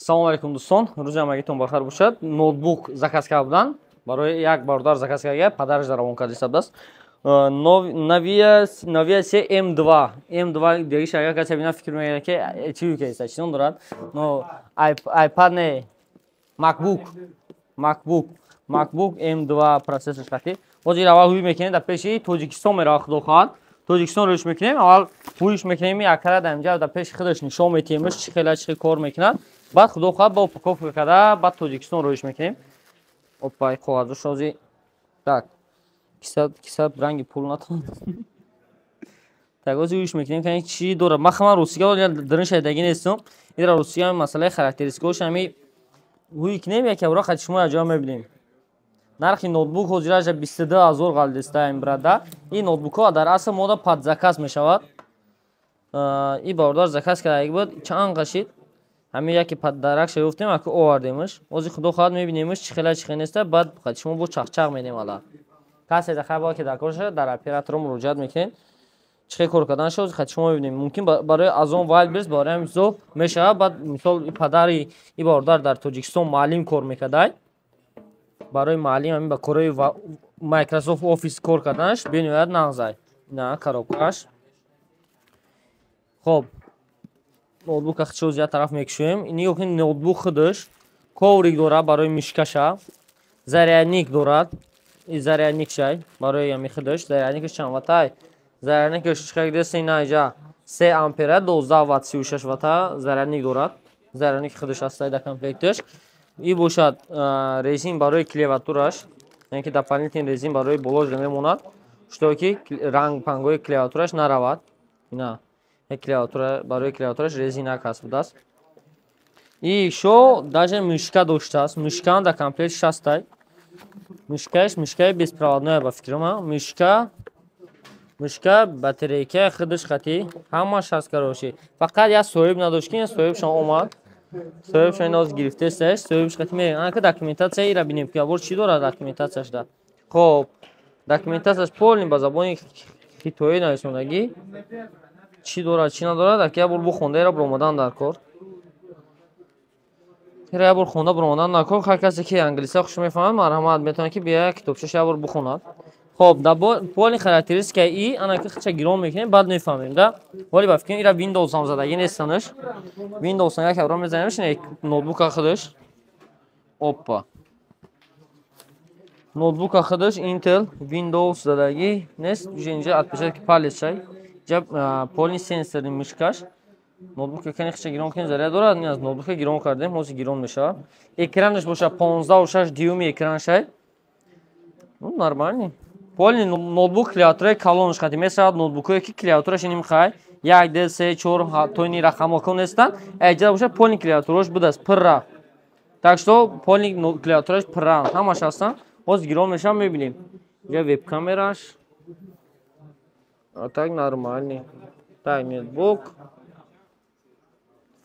Салом алейкум дӯстон, рӯзи ҳамагитон бахар бошад. Ноутбук заказ кардам, барои як бародар заказ кардам, падараш дар равон карда ҳисоб аст. Навиация M2 дегиш агар касе бина фикр мекард ки чӣ юкеста, чӣ ном дорад? iPad не, MacBook M2 процессор хати. Ҳозир аввал ҳуй мекунем, дар пеши Тоҷикистон меравад худо хоҳад. Тоҷикистон рӯш мекунем, аввал ҳуйш мекунем, якара дар инҷа дар пеши худаш нишон метиҳемш чӣ хела кор мекунад. Баъд худо хоҳад ба упаковка карда, баъд Тоҷикистон рӯш мекунем. Опа, қоғазош ҳозир. Так. Киса ранги пул натон. Так, ҳозир ҳуйш мекунем, ки чӣ дорад. Махаман русига дарин шайдаги нестам. Идра русига масъалаи характеристикааш ҳами ҳуй кунем, яке бора хати шумо аҷоиб мебинем. Нархи ноутбук ҳозир аж 22000 галдиста ин брада. Ин ноутбукҳо дар асл мода пад заказ мешавад. И бародар заказ кардаги буд, чанд қашид. Ҳами яке паддаракша ёфтем, аки овардемш. Ҳозир худо хоҳад мебинемш чӣ хела неста, баъд хати шумо бо чақчақ менем ала. Касе дахай бо ки дар кор шуд, дар оператор муроҷиат мекунем. Чӣ кор кардан шуд, хати шумо мебинем. Мумкин барои аз он Wildberries барои мисол мешавад, баъд мисол падари и бародар дар Тоҷикистон маълим кор мекардай. Барои маълим ҳамин ба кораи Microsoft Office кор карданаш бинояд нағзай. На коробкаш. Хоб. Ноутбук ахчоз я тараф мекушем. Ин ноутбук худаш коврик дорад барои мишкаша. Зарядник дорад. И зарядник шай барои ҳами худаш. Зарядникаш чанд ваттай? Зарядникаш чиқак дести наҷа 3 ампера 12 ватт 36 ватта зарядник дорад. Зарядник худаш ҳастай дар комплекташ. И бошад резин барои клавиатураш. Яъне ки дополнительный резин барои болош мемонад. Што ки ранг пангои клавиатураш наравад. Ина клавиатура барои клавиатураш резина ҳаст будааст. И шо даже мишка доштааст. Мишка дар комплект ҳастай. Мишкаи беспроводной ба фикрама. Мишка батарейка худаш хати ҳамаш ҳаст кароши. Фақат як соҳиб надошт ки соҳибшон омад. Соҳибшон ноз гирифтесташ, соҳибш хати мегӯяд ака документация ира бинем ки абор чӣ дорад документацияш да. Хоб, документацияш полни ба забони хитоӣ нависондагӣ. Чӣ дорад, чӣ надорад, аки ябор бухонда ира биромадан дар кор. Ира ябор хонда биромадан дар кор. Ҳар касе ки англиса хуш мефаҳмад, марҳамат метавонад ки бия китобчаш ябор бухонад. Хоб, дар полни характеристикаи и анаки хича гирон мекунем, баъд мефаҳмем да. Вале ба фикрам ира Windows ҳам задаги нестанаш. Windows як авро мезанемш, ноутбука худаш. Опа. Ноутбука худаш Intel Windows задаги нест. Инҷа отпечатки палец шай. Ҷаб полни сенсорни мишкаш. Ноутбука кани хича гирон кунем заряд дорад. Ин аз ноутбука гирон кардем, ҳозир гирон мешавад. Экранаш боша 15.6 дюйми экран шай. Ну нормальный. Полни ноутбук клавиатураи калонаш хати месавад ноутбукое ки клавиатураш ини мехай 1 2 3 4 тоини рақамҳо нестанд. Эҷа боша полни клавиатураш будааст пурра. Так что полни клавиатураш пурра ҳамаш ҳастанд. Ҳозир гирон мешавад мебинем. Я веб-камераш. А так нормальный. Так ноутбук.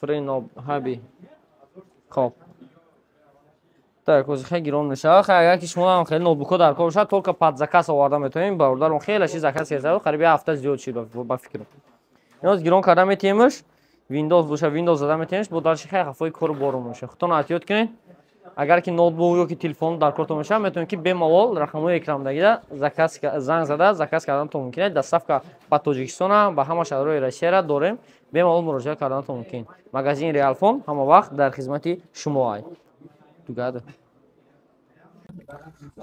Френоб хаби. Хоб. Так, ҳозир хеле гирон мешавад. Агар ки шумо ҳам хеле ноутбукҳо дар кор бошад, толка пад заказ оварда метавонем. Бародарон хеле ши заказ карда, қариби ҳафта зиёд шид ба фикрам. Ин гирон карда метиҳемш. Windows боша Windows зада метиҳемш, бо дарши хеле хафои кору борум меша. Худтон аҳтиёт кунед. Агар ки ноутбук ё ки телефон дар кортон мешавад, метавонед ки бемалол рақамҳои экрандагида заказ занг зада заказ карданатон мумкин аст. Доставка ба Тоҷикистон ба ҳама шаҳрҳои Россияра дорем. Бемалол муроҷиат карданатон мумкин. Магазин Realphone ҳама вақт дар хизмати шумо ай. Тугада.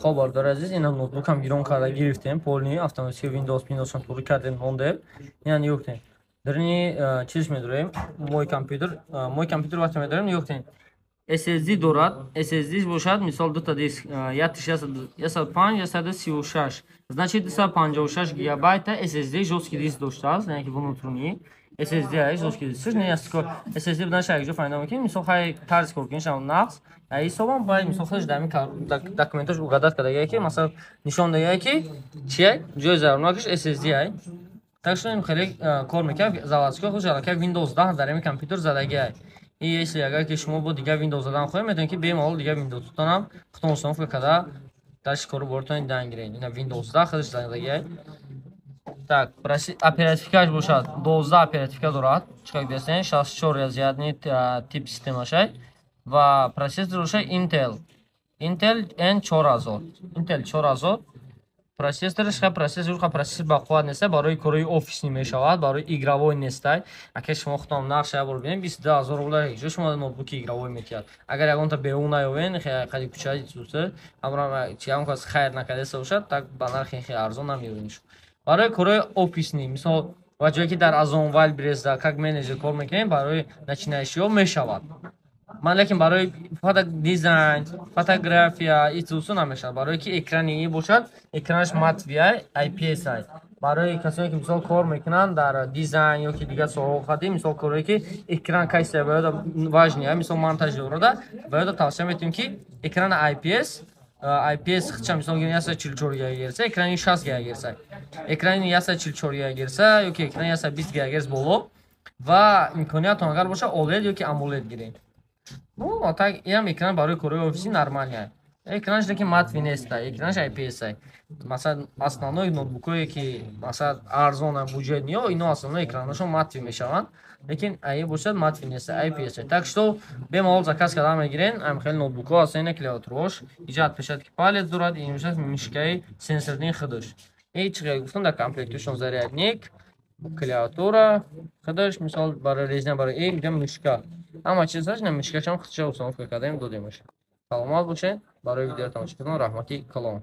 Хоб бародар азиз, ин ноутбук ҳам гирон карда гирифтем. Полни автоматики Windows пури кардем мондем. Ин ёктем. Дарини чиз медорем. Мой компютер вақте медорем ёктем. SSD дорад. SSD бошад мисол дута диск 105 136. Значит 256 гигабайта SSD жесткий диск доштааст, яъне ки внутренний SSD ай жесткий диск. Не аст ки SSD будан шайҷо файда мекунем. Мисол хай тарз кор кунишам нақс. Ай ҳисобам бай мисол худаш дами документаш угадат кардагия ки масалан нишон дагия ки чи ай ҷои зарурнакаш SSD ай. Так что ин хеле кор мекард. Заводской худаш алака Windows 10 дар ин компютер задаги ай. И если агар ки шумо бо дига Windows задан хоҳем, метавонед ки бемалол дига Windows тутонам худтон установка карда дарши кору бортон дангирен. Ина Windows 10 худаш задаги ай. Так, оперативкаш бошад 12 оперативка дорад. Чиқак дестен 64 язъятни тип системаш ай. ва процессорш Intel N4000. Intel 4000 процессорш процессор бақувват неста, барои кори офисӣ мешавад, барои игравой нестай. Агар шумо худам нақша бор бинед 22000 рубл ҷо шумо ноутбуки игравой метиҳад. Агар ягонта беун наёвен хеле кучаи зусе амра чи ям кас хайр накардеса бошад, так ба нархи хеле арзон намеёбед. Барои кори офисӣ, мисол ва ҷое ки дар Azonval Brezda как менеҷер кор мекунем, барои начинаишиҳо мешавад. Лекин барои фото дизайн, фотография ицусу намешавад. Барои ки экрани бошад, экранаш матвия IPS. Барои касоне ки мисол кор мекунанд дар дизайн ё ки дигар соҳаҳо хати, мисол корое ки экран кайсе бояд важния, мисол монтажи орода, бояд тавсия метавонем ки экран IPS хча мисол 144 Гц, экрани 60 Гц. Экрани 144 Гц ё ки экрани 120 Гц боло ва имкониятон агар боша OLED ё ки AMOLED гирем. Ну, так ям экран барои кори офиси нормальная. Экранш ки матви неста, экранш IPS. Масалан, основной ноутбукое ки масалан арзона буҷет ё ино основной экранашон матви мешаванд, лекин ай бошад матви неста, IPS. Так что бемалол заказ кардан мегирен, ам хеле ноутбукҳо астаина клавиатураш, иҷа отпечатки палец дорад, инша мишкаи сенсорни худаш. Чиqa гуфтам дар комплекташон зарядник, клавиатура, худаш мисол барои резина барои инҷа мишка. Ама чизаш на мишкашам худша установка кардаем додемаш. Саломат бошед. Барои видео тамошо кардам раҳмати калом.